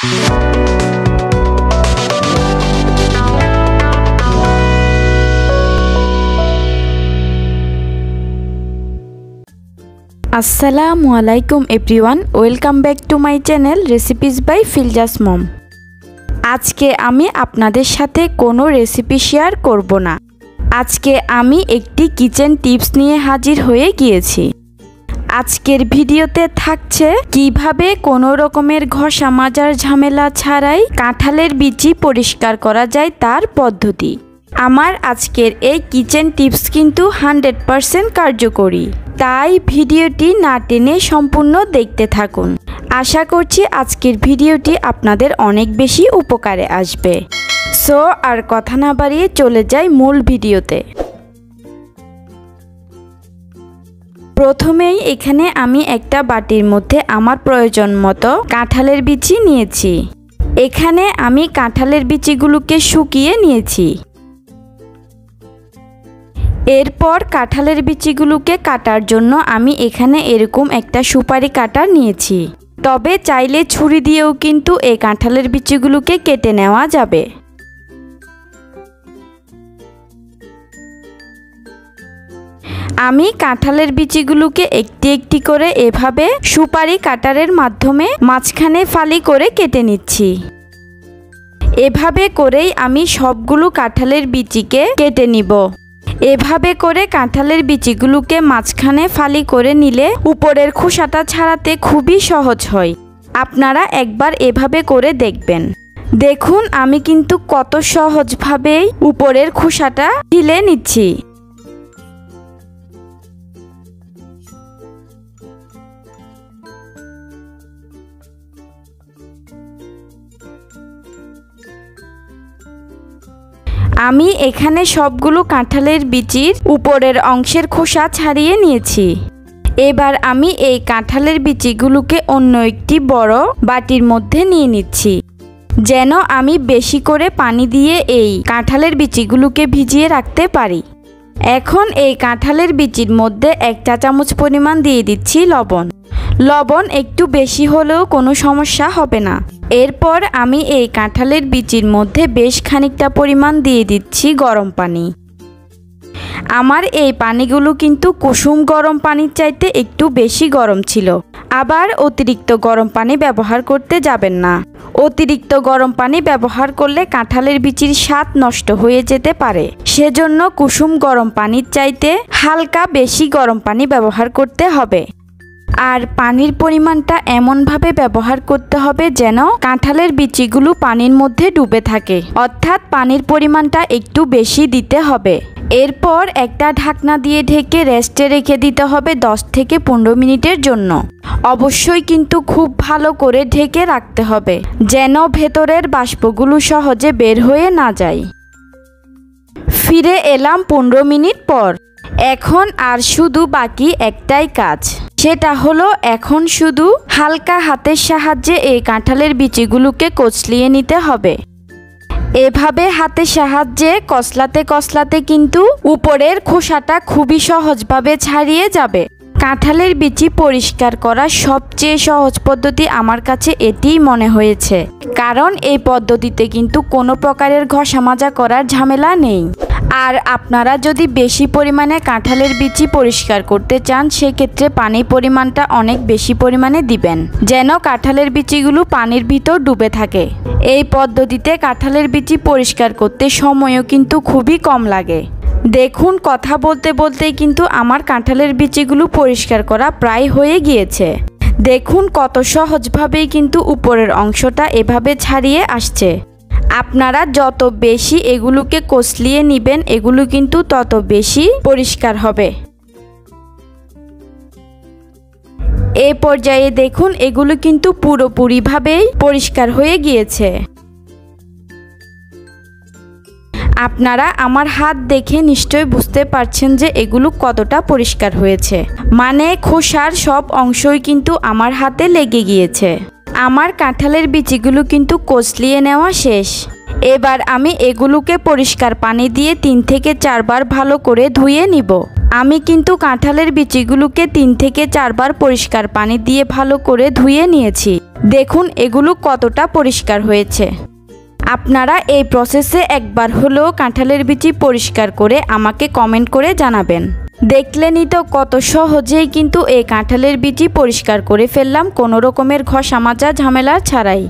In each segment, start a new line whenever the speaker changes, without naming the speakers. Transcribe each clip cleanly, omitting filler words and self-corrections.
আসসালামু আলাইকুম everyone, welcome back to my channel recipes by Filza's mom. আজকে আমি আপনাদের সাথে কোনো রেসিপি শেয়ার করব না। আজকে আমি একটি কিচেন টিপস নিয়ে হাজির হয়ে গিয়েছি। আজকের ভিডিওতে থাকছে কিভাবে কোনো রকমের ঘষা মাজার ঝামেলা ছাড়াই কাঁঠালের বিচি পরিষ্কার করা যায় তার পদ্ধতি। আমার আজকের এই কিচেন টিপস কিন্তু 100% কার্যকরী, তাই ভিডিওটি না টেনে সম্পূর্ণ দেখতে থাকুন। আশা করছি আজকের ভিডিওটি আপনাদের অনেক বেশি উপকারে আসবে। সো আর কথা না বাড়িয়ে চলে যাই মূল ভিডিওতে। প্রথমেই এখানে আমি একটা বাটির মধ্যে আমার প্রয়োজন মতো কাঁঠালের বিচি নিয়েছি। এখানে আমি কাঁঠালের বিচিগুলোকে শুকিয়ে নিয়েছি। এরপর কাঁঠালের বিচিগুলোকে কাটার জন্য আমি এখানে এরকম একটা সুপারি কাটা নিয়েছি। তবে চাইলে ছুরি দিয়েও কিন্তু এই কাঁঠালের বিচিগুলোকে কেটে নেওয়া যাবে। আমি কাঁঠালের বিচিগুলোকে একটি একটি করে এভাবে সুপারি কাটারের মাধ্যমে মাঝখানে ফালি করে কেটে নিচ্ছি। এভাবে করেই আমি সবগুলো কাঁঠালের বিচিকে কেটে নিব। এভাবে করে কাঁঠালের বিচিগুলোকে মাঝখানে ফালি করে নিলে উপরের খোসাটা ছাড়াতে খুবই সহজ হয়। আপনারা একবার এভাবে করে দেখবেন। দেখুন আমি কিন্তু কত সহজভাবেই উপরের খোসাটা ঢিলে নিচ্ছি। আমি এখানে সবগুলো কাঁঠালের বিচির উপরের অংশের খোসা ছাড়িয়ে নিয়েছি। এবার আমি এই কাঁঠালের বিচিগুলোকে অন্য একটি বড় বাটির মধ্যে নিয়ে নিচ্ছি, যেন আমি বেশি করে পানি দিয়ে এই কাঁঠালের বিচিগুলোকে ভিজিয়ে রাখতে পারি। এখন এই কাঁঠালের বিচির মধ্যে 1 চা চামচ পরিমাণ দিয়ে দিচ্ছি লবণ। লবণ একটু বেশি হলেও কোনো সমস্যা হবে না। এরপর আমি এই কাঁঠালের বিচির মধ্যে বেশ খানিকটা পরিমাণ দিয়ে দিচ্ছি গরম পানি। আমার এই পানিগুলো কিন্তু কুসুম গরম পানির চাইতে একটু বেশি গরম ছিল। আবার অতিরিক্ত গরম পানি ব্যবহার করতে যাবেন না। অতিরিক্ত গরম পানি ব্যবহার করলে কাঁঠালের বিচির স্বাদ নষ্ট হয়ে যেতে পারে। সেজন্য কুসুম গরম পানির চাইতে হালকা বেশি গরম পানি ব্যবহার করতে হবে। আর পানির পরিমাণটা এমনভাবে ব্যবহার করতে হবে যেন কাঁঠালের বিচিগুলো পানির মধ্যে ডুবে থাকে, অর্থাৎ পানির পরিমাণটা একটু বেশি দিতে হবে। এরপর একটা ঢাকনা দিয়ে ঢেকে রেস্টে রেখে দিতে হবে 10 থেকে 15 মিনিটের জন্য। অবশ্যই কিন্তু খুব ভালো করে ঢেকে রাখতে হবে, যেন ভেতরের বাষ্পগুলো সহজে বের হয়ে না যায়। ফিরে এলাম 15 মিনিট পর। এখন আর শুধু বাকি একটাই কাজ, সেটা হলো এখন শুধু হালকা হাতের সাহায্যে এই কাঁঠালের বিচিগুলোকে কচলিয়ে নিতে হবে। এভাবে হাতের সাহায্যে কচলাতে কচলাতে কিন্তু উপরের খোসাটা খুবই সহজভাবে ছাড়িয়ে যাবে। কাঁঠালের বিচি পরিষ্কার করার সবচেয়ে সহজ পদ্ধতি আমার কাছে এটিই মনে হয়েছে, কারণ এই পদ্ধতিতে কিন্তু কোনো প্রকারের ঘষা মাজা করার ঝামেলা নেই। আর আপনারা যদি বেশি পরিমাণে কাঁঠালের বিচি পরিষ্কার করতে চান, সেক্ষেত্রে পানির পরিমাণটা অনেক বেশি পরিমাণে দিবেন, যেন কাঁঠালের বিচিগুলো পানির ভিতর ডুবে থাকে। এই পদ্ধতিতে কাঁঠালের বিচি পরিষ্কার করতে সময়ও কিন্তু খুবই কম লাগে। দেখুন কথা বলতে বলতেই কিন্তু আমার কাঁঠালের বিচিগুলো পরিষ্কার করা প্রায় হয়ে গিয়েছে। দেখুন কত সহজভাবেই কিন্তু উপরের অংশটা এভাবে ছাড়িয়ে আসছে। আপনারা যত বেশি এগুলোকে কচলিয়ে নেবেন, এগুলো কিন্তু তত বেশি পরিষ্কার হবে। এই পর্যায়ে দেখুন এগুলো কিন্তু পুরোপুরিভাবেই পরিষ্কার হয়ে গিয়েছে। আপনারা আমার হাত দেখে নিশ্চয়ই বুঝতে পারছেন যে এগুলো কতটা পরিষ্কার হয়েছে। মানে খোসার সব অংশই কিন্তু আমার হাতে লেগে গিয়েছে। আমার কাঁঠালের বিচিগুলো কিন্তু কচলিয়ে নেওয়া শেষ। এবার আমি এগুলোকে পরিষ্কার পানি দিয়ে 3 থেকে 4 বার ভালো করে ধুয়ে নিব। আমি কিন্তু কাঁঠালের বিচিগুলোকে 3 থেকে 4 বার পরিষ্কার পানি দিয়ে ভালো করে ধুয়ে নিয়েছি। দেখুন এগুলো কতটা পরিষ্কার হয়েছে। আপনারা এই প্রসেসে একবার হলেও কাঁঠালের বিচি পরিষ্কার করে আমাকে কমেন্ট করে জানাবেন। দেখলেনই তো কত সহজেই কিন্তু এই কাঁঠালের বিচি পরিষ্কার করে ফেললাম, কোনো রকমের ঘষা মাজা ঝামেলা ছাড়াই।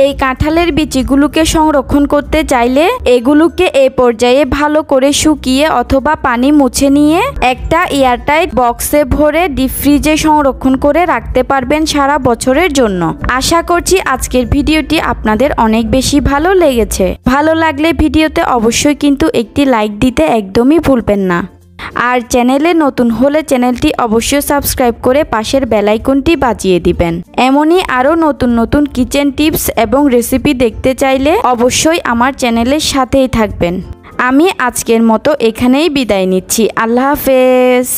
এই কাঁঠালের বিচিগুলোকে সংরক্ষণ করতে চাইলে এগুলোকে এই পর্যায়ে ভালো করে শুকিয়ে অথবা পানি মুছে নিয়ে একটা এয়ারটাইট বক্সে ভরে ডিপ ফ্রিজে সংরক্ষণ করে রাখতে পারবেন সারা বছরের জন্য। আশা করছি আজকের ভিডিওটি আপনাদের অনেক বেশি ভালো লেগেছে। ভালো লাগলে ভিডিওতে অবশ্যই কিন্তু একটি লাইক দিতে একদমই ভুলবেন না। আর চ্যানেলে নতুন হলে চ্যানেলটি অবশ্যই সাবস্ক্রাইব করে পাশের বেল আইকনটি বাজিয়ে দিবেন। এমনই আরও নতুন নতুন কিচেন টিপস এবং রেসিপি দেখতে চাইলে অবশ্যই আমার চ্যানেলের সাথেই থাকবেন। আমি আজকের মতো এখানেই বিদায় নিচ্ছি। আল্লাহ হাফেজ।